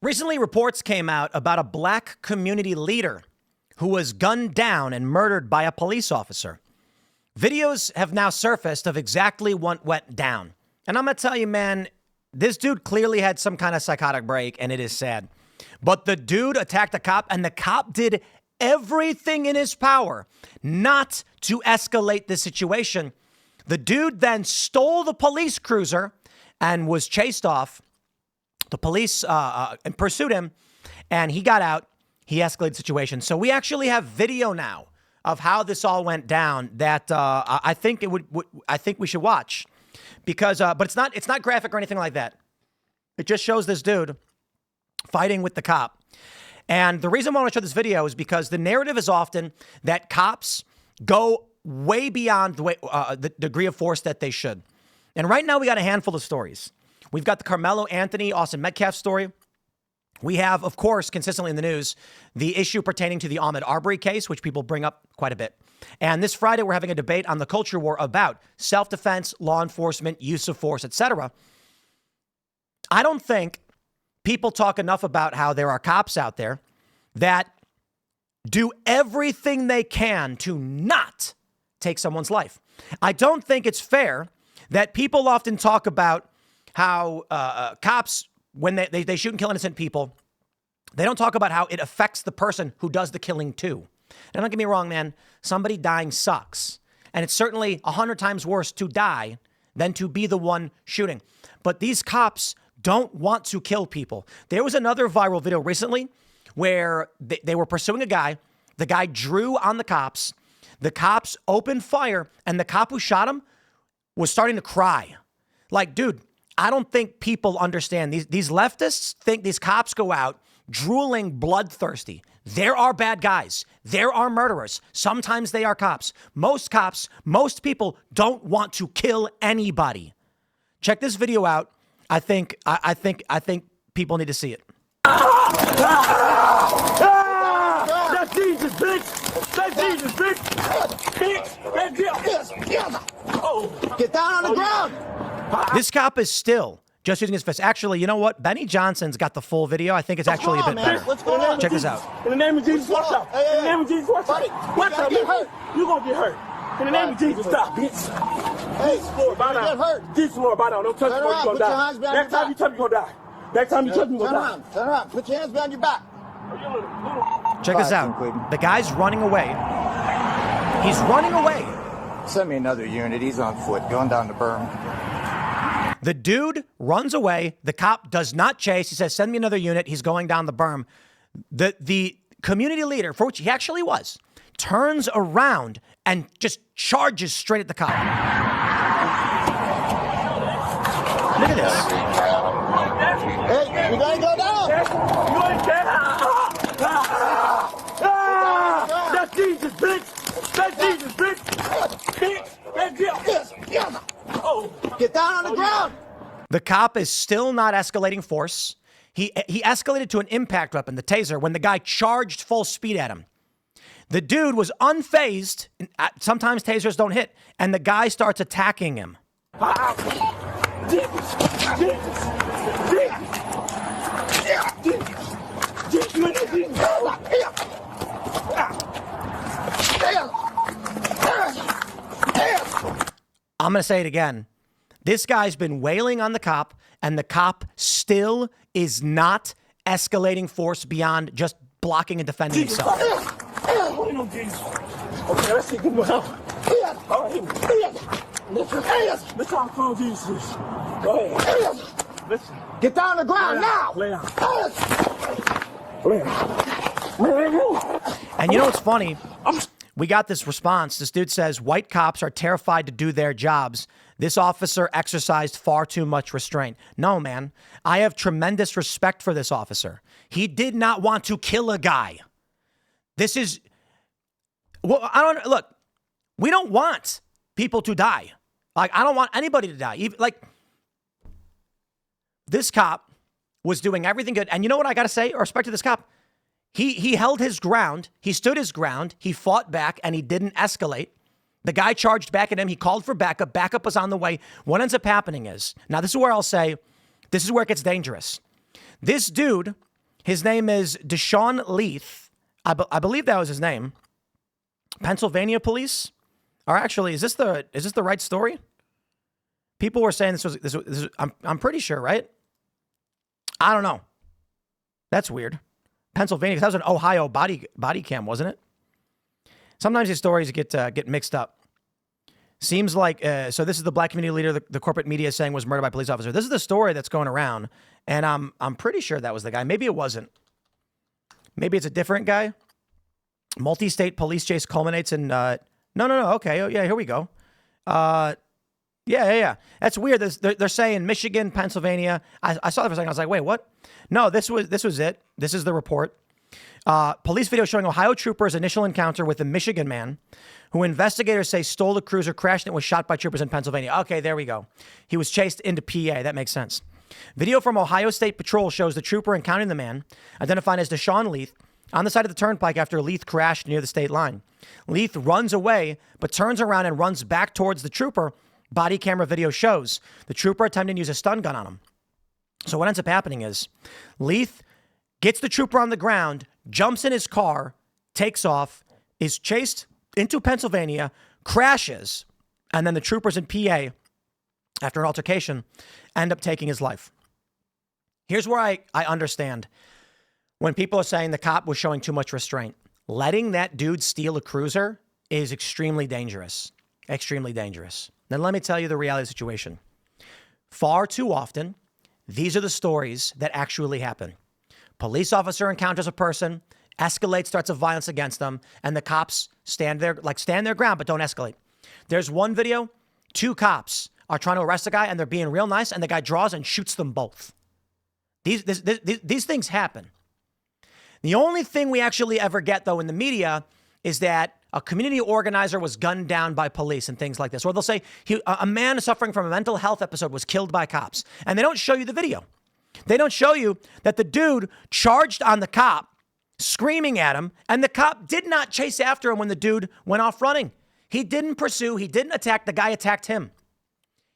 Recently, reports came out about a black community leader who was gunned down and murdered by a police officer. Videos have now surfaced of exactly what went down. And I'm going to tell you, man, this dude clearly had some kind of psychotic break, and it is sad. But the dude attacked a cop, and the cop did everything in his power not to escalate the situation. The dude then stole the police cruiser and was chased off. The police pursued him, and he got out. He escalated the situation. So we actually have video now of how this all went down that I think we should watch, because but it's not graphic or anything like that. It just shows this dude fighting with the cop. And the reason why I want to show this video is because the narrative is often that cops go way beyond the degree of force that they should. And right now we got a handful of stories. We've got the Carmelo Anthony, Austin Metcalf story. We have, of course, consistently in the news, the issue pertaining to the Ahmaud Arbery case, which people bring up quite a bit. And this Friday, we're having a debate on the culture war about self-defense, law enforcement, use of force, etc. I don't think people talk enough about how there are cops out there that do everything they can to not take someone's life. I don't think it's fair that people often talk about how cops, when they shoot and kill innocent people, they don't talk about how it affects the person who does the killing too. And don't get me wrong, man, somebody dying sucks. And it's certainly 100 times worse to die than to be the one shooting. But these cops don't want to kill people. There was another viral video recently where they were pursuing a guy. The guy drew on the cops. The cops opened fire, and the cop who shot him was starting to cry. Like, dude, I don't think people understand. These leftists think these cops go out drooling bloodthirsty. There are bad guys. There are murderers. Sometimes they are cops. Most people don't want to kill anybody. Check this video out. I think people need to see it. That's Jesus, bitch! That's Jesus, bitch! Oh. Get down on the ground! This cop is still just using his fist. Actually, you know what? Benny Johnson's got the full video. I think it's actually a bit better. What's going on? Check this out. In the name of Jesus, watch out! In the name of Jesus, watch out! Watch out, get hurt. You're gonna get hurt. In the name of Jesus, stop, bitch! Hey, Lord, bow get down. hurt. Jesus, Lord, bow down. Don't touch me, Turn or around. you're Put gonna your hands die. behind Next your time you touch me, you're gonna die. Next time you touch me, you're Turn gonna die. around. Turn around. Put your hands behind your back. Check this out. The guy's running away. He's running away. Send me another unit. He's on foot, going down the berm. The dude runs away. The cop does not chase. He says, send me another unit. He's going down the berm. The community leader, for which he actually was, turns around and just charges straight at the cop. Look at this. Hey, you gotta go down. You ain't That's Jesus, bitch! That's Jesus, bitch! Bitch! That's Jesus! Oh. Get down on the ground. The cop is still not escalating force. He escalated to an impact weapon, the taser, when the guy charged full speed at him. The dude was unfazed. Sometimes tasers don't hit. And the guy starts attacking him. Jesus! Jesus! I'm going to say it again. This guy's been wailing on the cop, and the cop still is not escalating force beyond just blocking and defending himself. Okay, let's see. Good one. All right, let's try to call Jesus. Go ahead. Listen. Get down on the ground now. Lay down. Lay down. And you know what's funny? We got this response. This dude says, white cops are terrified to do their jobs. This officer exercised far too much restraint. No, man. I have tremendous respect for this officer. He did not want to kill a guy. This is... Well, look, we don't want people to die. Like, I don't want anybody to die. Even, like, this cop was doing everything good. And you know what I got to say? Respect to this cop. He held his ground. He stood his ground. He fought back, and he didn't escalate. The guy charged back at him. He called for backup. Backup was on the way. What ends up happening is, now this is where I'll say, this is where it gets dangerous. This dude His name is Deshaun Leith. I believe that was his name. Pennsylvania police are actually, is this the right story? People were saying this was I'm pretty sure, right? I don't know. That's weird. Pennsylvania, 'cause that was an Ohio body cam, wasn't it? Sometimes these stories get mixed up. Seems like, so this is the black community leader the corporate media is saying was murdered by police officer. This is the story that's going around, and I'm pretty sure that was the guy. Maybe it wasn't. Maybe it's a different guy. Multi-state police chase culminates in, no. Okay, oh, yeah, here we go. Yeah. That's weird. They're saying Michigan, Pennsylvania. I saw that for a second. I was like, wait, what? No, this was it. This is the report. Police video showing Ohio troopers' initial encounter with a Michigan man who investigators say stole a cruiser, crashed, and was shot by troopers in Pennsylvania. Okay, there we go. He was chased into PA. That makes sense. Video from Ohio State Patrol shows the trooper encountering the man, identified as Deshaun Leith, on the side of the turnpike after Leith crashed near the state line. Leith runs away, but turns around and runs back towards the trooper. Body camera video shows the trooper attempting to use a stun gun on him. So what ends up happening is Leith gets the trooper on the ground, jumps in his car, takes off, is chased into Pennsylvania, crashes, and then the troopers in PA, after an altercation, end up taking his life. Here's where I understand when people are saying the cop was showing too much restraint. Letting that dude steal a cruiser is extremely dangerous. Extremely dangerous. Then let me tell you the reality of the situation. Far too often, these are the stories that actually happen. Police officer encounters a person, escalates threats of violence against them, and the cops stand their ground, but don't escalate. There's one video, 2 cops are trying to arrest a guy, and they're being real nice, and the guy draws and shoots them both. These things happen. The only thing we actually ever get, though, in the media is that a community organizer was gunned down by police and things like this. Or they'll say a man suffering from a mental health episode was killed by cops. And they don't show you the video. They don't show you that the dude charged on the cop, screaming at him, and the cop did not chase after him when the dude went off running. He didn't pursue. He didn't attack. The guy attacked him.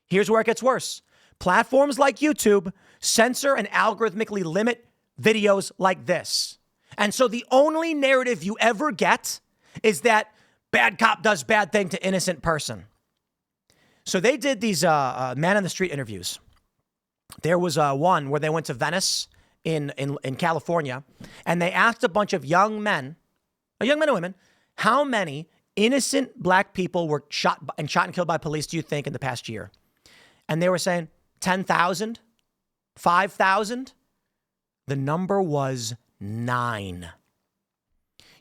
Here's where it gets worse. Platforms like YouTube censor and algorithmically limit videos like this. And so the only narrative you ever get is that bad cop does bad thing to innocent person. So they did these man on the street interviews. There was one where they went to Venice in California, and they asked a bunch of young men and women, how many innocent black people were shot and killed by police do you think in the past year? And they were saying 10,000, 5,000. The number was 9.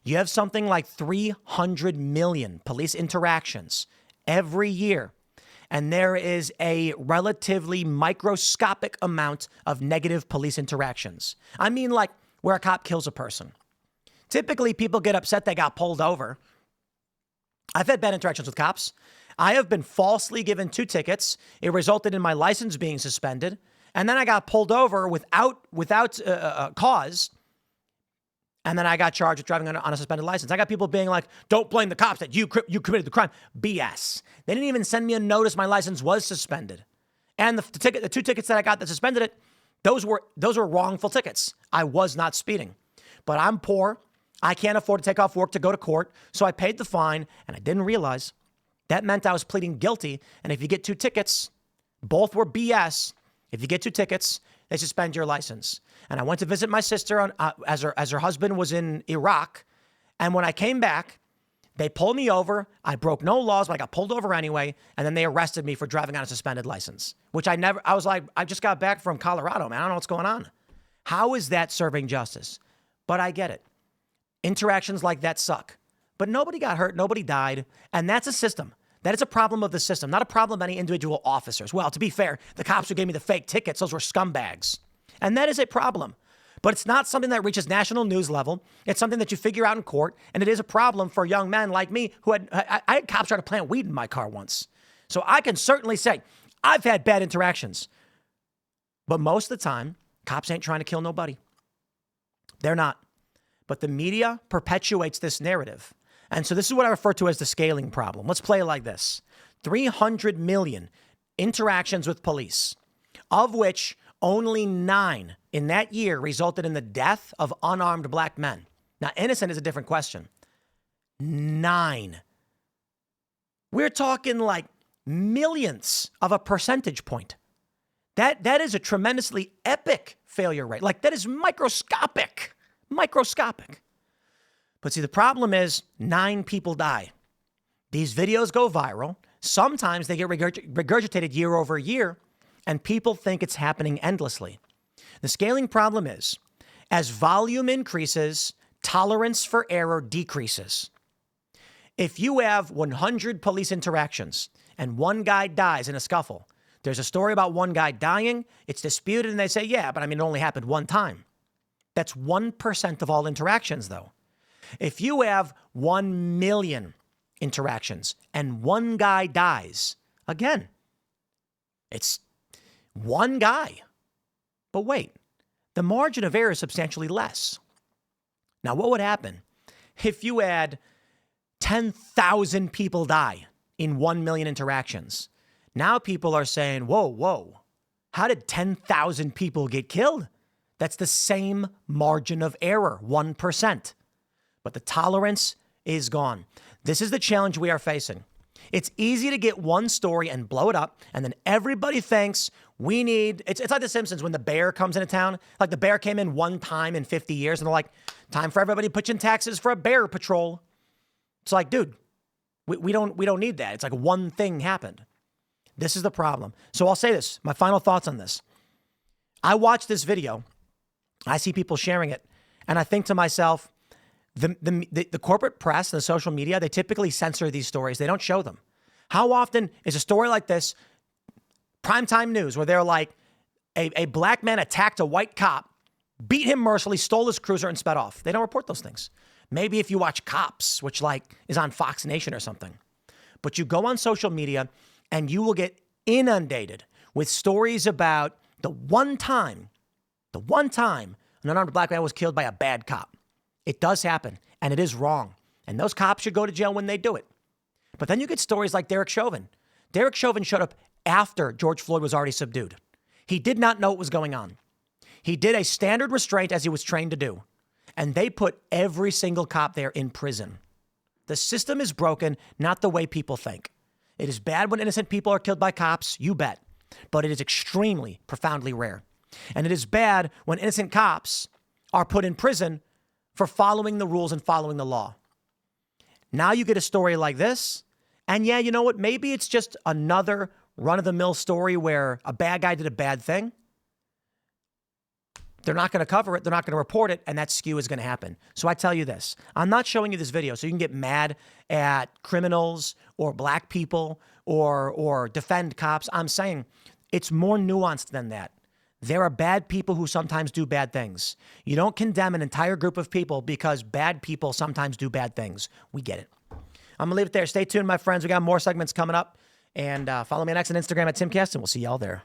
You have something like 300 million police interactions every year. And there is a relatively microscopic amount of negative police interactions. I mean, like where a cop kills a person. Typically, people get upset they got pulled over. I've had bad interactions with cops. I have been falsely given 2 tickets. It resulted in my license being suspended. And then I got pulled over without cause. And then I got charged with driving on a suspended license. I got people being like, don't blame the cops that you committed the crime. BS. They didn't even send me a notice my license was suspended. And the 2 tickets that I got that suspended it, those were wrongful tickets. I was not speeding. But I'm poor. I can't afford to take off work to go to court. So I paid the fine, and I didn't realize that meant I was pleading guilty. And if you get 2 tickets, both were BS. If you get 2 tickets, they suspend your license. And I went to visit my sister as her husband was in Iraq. And when I came back, they pulled me over. I broke no laws, but I got pulled over anyway. And then they arrested me for driving on a suspended license, which I was like, I just got back from Colorado, man. I don't know what's going on. How is that serving justice? But I get it. Interactions like that suck. But nobody got hurt. Nobody died. And that's a system. That is a problem of the system, not a problem of any individual officers. Well, to be fair, the cops who gave me the fake tickets, those were scumbags. And that is a problem. But it's not something that reaches national news level. It's something that you figure out in court. And it is a problem for young men like me who I had cops try to plant weed in my car once. So I can certainly say I've had bad interactions. But most of the time, cops ain't trying to kill nobody. They're not. But the media perpetuates this narrative. And so this is what I refer to as the scaling problem. Let's play it like this. 300 million interactions with police, of which Only 9 in that year resulted in the death of unarmed black men. Now, innocent is a different question. 9. We're talking like millionths of a percentage point. That is a tremendously epic failure rate. Like, that is microscopic. Microscopic. But see, the problem is 9 people die. These videos go viral. Sometimes they get regurgitated year over year, and people think it's happening endlessly. The scaling problem is, as volume increases, tolerance for error decreases. If you have 100 police interactions and one guy dies in a scuffle, there's a story about one guy dying, it's disputed, and they say, yeah, but I mean, it only happened one time. That's 1% of all interactions, though. If you have 1 million interactions and one guy dies, again, it's one guy. But wait, the margin of error is substantially less. Now, what would happen if you had 10,000 people die in 1 million interactions? Now people are saying, whoa, how did 10,000 people get killed? That's the same margin of error, 1%. But the tolerance is gone. This is the challenge we are facing. It's easy to get one story and blow it up, and then everybody thinks we need... It's like The Simpsons when the bear comes into town. Like, the bear came in one time in 50 years, and they're like, time for everybody to put in taxes for a bear patrol. It's like, dude, we don't need that. It's like one thing happened. This is the problem. So I'll say this, my final thoughts on this. I watch this video, I see people sharing it, and I think to myself, the corporate press and the social media, they typically censor these stories. They don't show them. How often is a story like this, primetime news, where they're like, a black man attacked a white cop, beat him mercilessly, stole his cruiser, and sped off? They don't report those things. Maybe if you watch Cops, which like is on Fox Nation or something. But you go on social media and you will get inundated with stories about the one time an unarmed black man was killed by a bad cop. It does happen, and it is wrong. And those cops should go to jail when they do it. But then you get stories like Derek Chauvin. Derek Chauvin showed up after George Floyd was already subdued. He did not know what was going on. He did a standard restraint as he was trained to do. And they put every single cop there in prison. The system is broken, not the way people think. It is bad when innocent people are killed by cops, you bet. But it is extremely, profoundly rare. And it is bad when innocent cops are put in prison for following the rules and following the law. Now you get a story like this, and yeah, you know what? Maybe it's just another run-of-the-mill story where a bad guy did a bad thing. They're not going to cover it. They're not going to report it. And that skew is going to happen. So I tell you this. I'm not showing you this video so you can get mad at criminals or black people or defend cops. I'm saying it's more nuanced than that. There are bad people who sometimes do bad things. You don't condemn an entire group of people because bad people sometimes do bad things. We get it. I'm going to leave it there. Stay tuned, my friends. We got more segments coming up. And follow me on X and Instagram at Timcast, and we'll see y'all there.